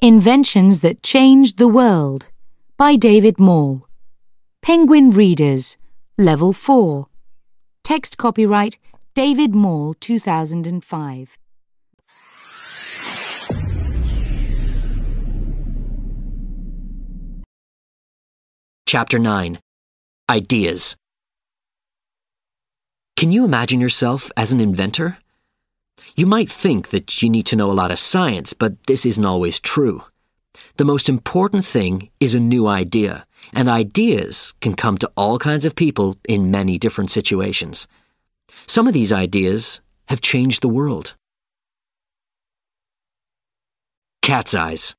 Inventions That Changed the World by David Mall. Penguin Readers, Level 4. Text copyright David Mall 2005. Chapter 9. Ideas. Can you imagine yourself as an inventor? You might think that you need to know a lot of science, but this isn't always true. The most important thing is a new idea, and ideas can come to all kinds of people in many different situations. Some of these ideas have changed the world. Cat's eyes.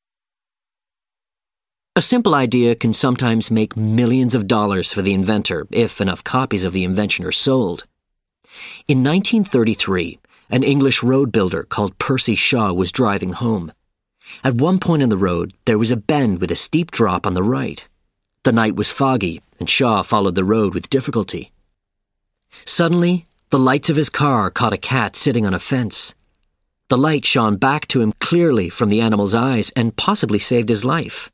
A simple idea can sometimes make millions of dollars for the inventor if enough copies of the invention are sold. In 1933, an English road builder called Percy Shaw was driving home. At one point in the road, there was a bend with a steep drop on the right. The night was foggy, and Shaw followed the road with difficulty. Suddenly, the lights of his car caught a cat sitting on a fence. The light shone back to him clearly from the animal's eyes and possibly saved his life.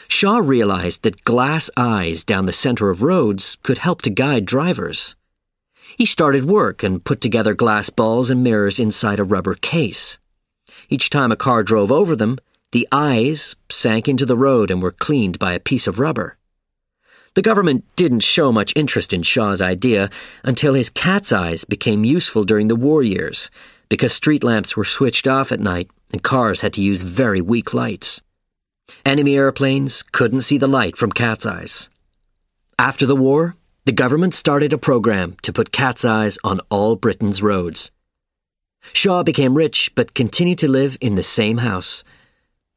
Shaw realized that glass eyes down the center of roads could help to guide drivers. He started work and put together glass balls and mirrors inside a rubber case. Each time a car drove over them, the eyes sank into the road and were cleaned by a piece of rubber. The government didn't show much interest in Shaw's idea until his cat's eyes became useful during the war years, because street lamps were switched off at night and cars had to use very weak lights. Enemy airplanes couldn't see the light from cat's eyes. After the war, the government started a program to put cat's eyes on all Britain's roads. Shaw became rich but continued to live in the same house.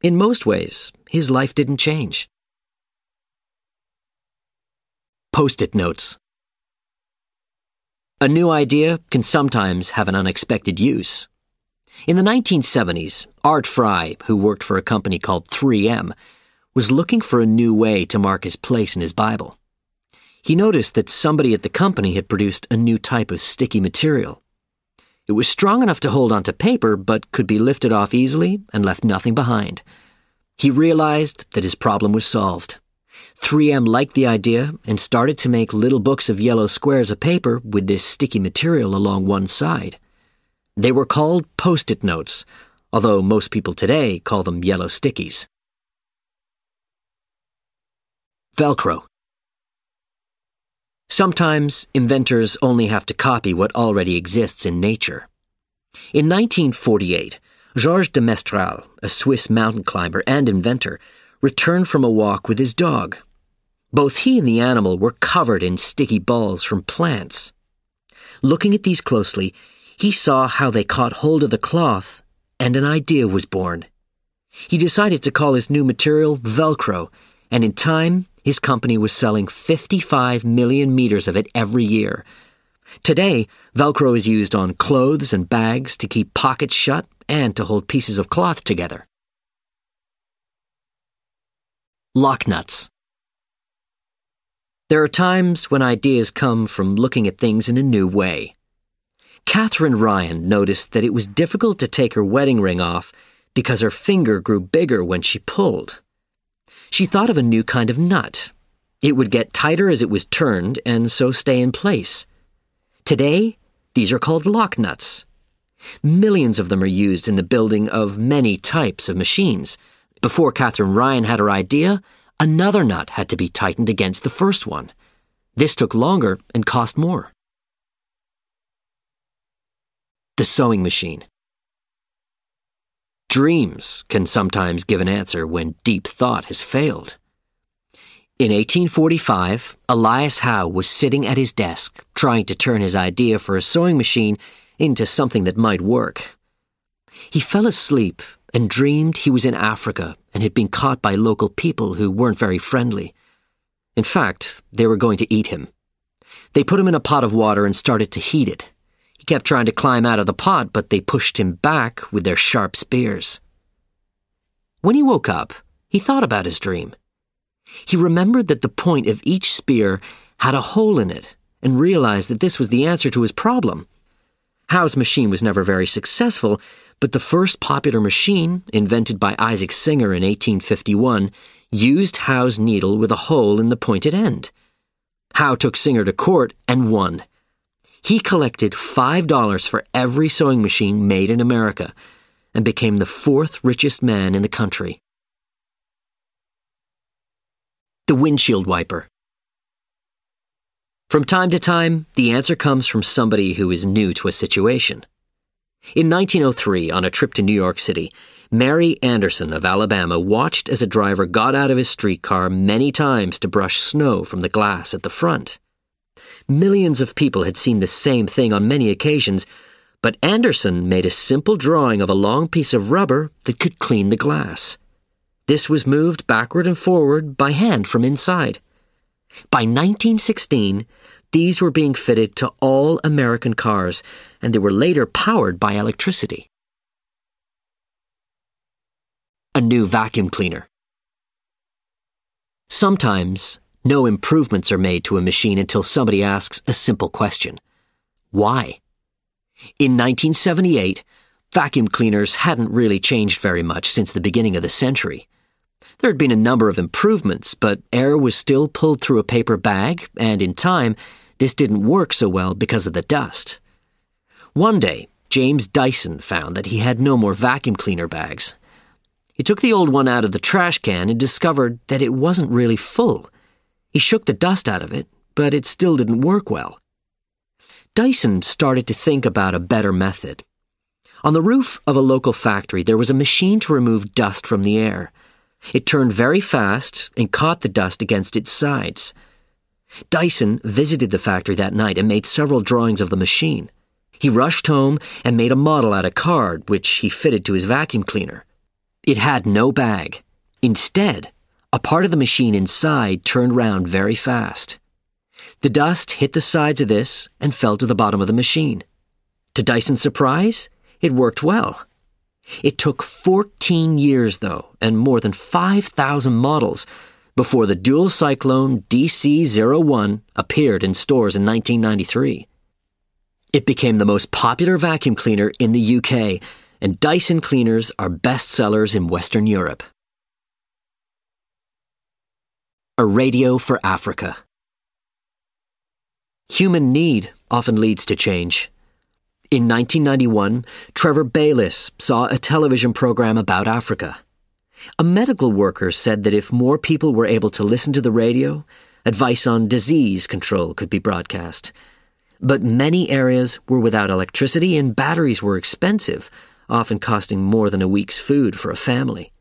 In most ways, his life didn't change. Postit Notes. A new idea can sometimes have an unexpected use. In the 1970s, Art Fry, who worked for a company called 3M, was looking for a new way to mark his place in his Bible. He noticed that somebody at the company had produced a new type of sticky material. It was strong enough to hold onto paper, but could be lifted off easily and left nothing behind. He realized that his problem was solved. 3M liked the idea and started to make little books of yellow squares of paper with this sticky material along one side. They were called Postit Notes, although most people today call them yellow stickies. Velcro. Sometimes inventors only have to copy what already exists in nature. In 1948, Georges de Mestral, a Swiss mountain climber and inventor, returned from a walk with his dog. Both he and the animal were covered in sticky balls from plants. Looking at these closely, he saw how they caught hold of the cloth, and an idea was born. He decided to call his new material Velcro, and in time, his company was selling 55 million meters of it every year. Today, Velcro is used on clothes and bags to keep pockets shut and to hold pieces of cloth together. Lock nuts. There are times when ideas come from looking at things in a new way. Catherine Ryan noticed that it was difficult to take her wedding ring off because her finger grew bigger when she pulled. She thought of a new kind of nut. It would get tighter as it was turned and so stay in place. Today, these are called lock nuts. Millions of them are used in the building of many types of machines. Before Catherine Ryan had her idea, another nut had to be tightened against the first one. This took longer and cost more. The sewing machine. Dreams can sometimes give an answer when deep thought has failed. In 1845, Elias Howe was sitting at his desk trying to turn his idea for a sewing machine into something that might work. He fell asleep and dreamed he was in Africa and had been caught by local people who weren't very friendly. In fact, they were going to eat him. They put him in a pot of water and started to heat it. He kept trying to climb out of the pot, but they pushed him back with their sharp spears. When he woke up, he thought about his dream. He remembered that the point of each spear had a hole in it and realized that this was the answer to his problem. Howe's machine was never very successful, but the first popular machine, invented by Isaac Singer in 1851, used Howe's needle with a hole in the pointed end. Howe took Singer to court and won. He collected $5 for every sewing machine made in America and became the fourth richest man in the country. The windshield wiper. From time to time, the answer comes from somebody who is new to a situation. In 1903, on a trip to New York City, Mary Anderson of Alabama watched as a driver got out of his streetcar many times to brush snow from the glass at the front. Millions of people had seen the same thing on many occasions, but Anderson made a simple drawing of a long piece of rubber that could clean the glass. This was moved backward and forward by hand from inside. By 1916, these were being fitted to all American cars, and they were later powered by electricity. A new vacuum cleaner. Sometimes, no improvements are made to a machine until somebody asks a simple question. Why? In 1978, vacuum cleaners hadn't really changed very much since the beginning of the century. There had been a number of improvements, but air was still pulled through a paper bag, and in time, this didn't work so well because of the dust. One day, James Dyson found that he had no more vacuum cleaner bags. He took the old one out of the trash can and discovered that it wasn't really full. He shook the dust out of it, but it still didn't work well. Dyson started to think about a better method. On the roof of a local factory, there was a machine to remove dust from the air. It turned very fast and caught the dust against its sides. Dyson visited the factory that night and made several drawings of the machine. He rushed home and made a model out of card, which he fitted to his vacuum cleaner. It had no bag. Instead, a part of the machine inside turned round very fast. The dust hit the sides of this and fell to the bottom of the machine. To Dyson's surprise, it worked well. It took 14 years, though, and more than 5,000 models before the dual cyclone DC-01 appeared in stores in 1993. It became the most popular vacuum cleaner in the UK, and Dyson cleaners are bestsellers in Western Europe. A radio for Africa. Human need often leads to change. In 1991, Trevor Bayliss saw a television program about Africa. A medical worker said that if more people were able to listen to the radio, advice on disease control could be broadcast. But many areas were without electricity and batteries were expensive, often costing more than a week's food for a family.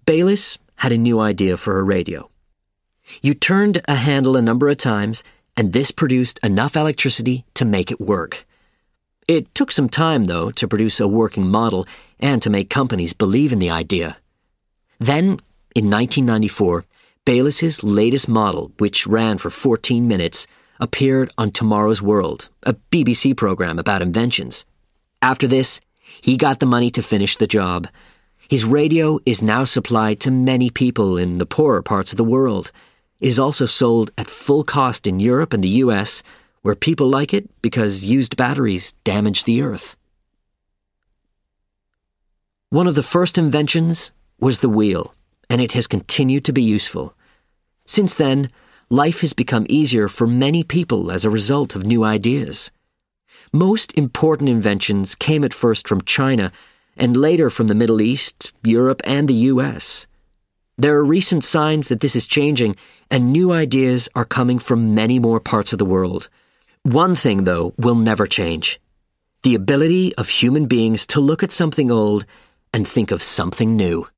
Bayliss had a new idea for a radio. You turned a handle a number of times, and this produced enough electricity to make it work. It took some time, though, to produce a working model and to make companies believe in the idea. Then, in 1994, Bayliss's latest model, which ran for 14 minutes, appeared on Tomorrow's World, a BBC program about inventions. After this, he got the money to finish the job. His radio is now supplied to many people in the poorer parts of the world. It is also sold at full cost in Europe and the US, where people like it because used batteries damage the earth. One of the first inventions was the wheel, and it has continued to be useful. Since then, life has become easier for many people as a result of new ideas. Most important inventions came at first from China, and later from the Middle East, Europe, and the US. There are recent signs that this is changing, and new ideas are coming from many more parts of the world. One thing, though, will never change: the ability of human beings to look at something old and think of something new.